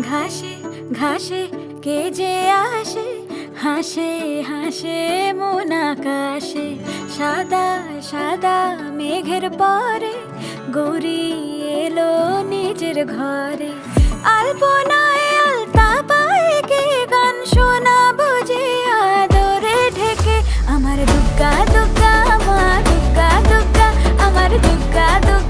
ঘাসে ঘাসে কে যে আসে, হাসে হাসে মন আকাশে। সাদা সাদা মেঘের পরে গৌরী এলো নিজের ঘরে। আলপনায় আলতা পায়ে কে গান শোনাবো যে আদরে ঢেকে। আমার দুগ্গা দুগ্গা মা দুগ্গা দুগ্গা, আমার দুগ্গা দুগ্গা